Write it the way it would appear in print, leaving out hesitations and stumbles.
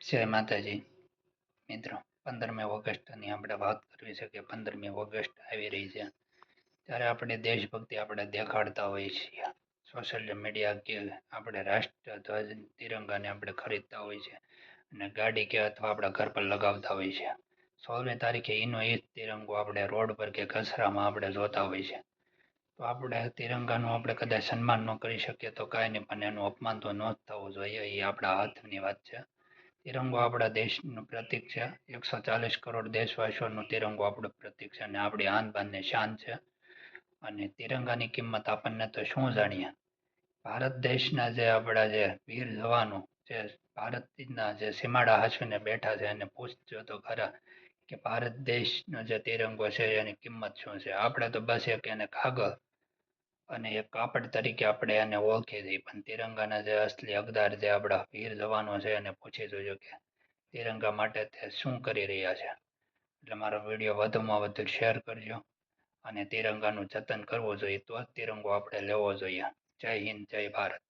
જય માતાજી મિત્રો. 15મી ઓગસ્ટની આપણે વાત કરવી છે કે 15મી ઓગસ્ટ આવી રહી છે ત્યારે આપણે દેશભક્તિ આપણે દેખાડતા હોઈએ છીએ. સોશિયલ મીડિયા કે આપણે રાષ્ટ્રધ્વજ તિરંગાને આપણે ખરીદતા હોઈએ છીએ અને ગાડી કે અથવા આપણા ઘર પર લગાવતા હોઈએ છીએ. 16મી તારીખે એનો એ જ તિરંગો આપણે રોડ પર કે કચરામાં આપણે જોતા હોઈએ છીએ. તો આપણે તિરંગાનું આપણે કદાચ સન્માન ન કરી શકીએ તો કાંઈ નહીં, પણ એનું અપમાન તો ન જ થવું જોઈએ. એ આપણા હાથની વાત છે. તિરંગો આપણા દેશનું પ્રતીક છે. 140 કરોડ દેશવાસીઓનું તિરંગો આપણું પ્રતીક છે અને આપણી આન બાન ને શાન છે. અને તિરંગાની કિંમત આપણને તો શું જાણીએ. ભારત દેશના જે આપણા જે વીર જવાનો જે ભારતના જે સીમાડા હાંસવીને બેઠા છે એને પૂછજો તો ખરા કે ભારત દેશનો જે તિરંગો છે એની કિંમત શું છે. આપણે તો બસ એક એને કાગળ અને એક કાપડ તરીકે આપણે એને ઓળખી દઈએ, પણ તિરંગાના જે અસલી હકદાર જે આપણા વીર જવાનો છે એને પૂછી જોજો કે તિરંગા માટે તે શું કરી રહ્યા છે. એટલે મારો વિડીયો વધુમાં વધુ શેર કરજો અને તિરંગાનું જતન કરવું જોઈએ, તો જ તિરંગો આપણે લેવો જોઈએ. જય હિન્દ, જય ભારત.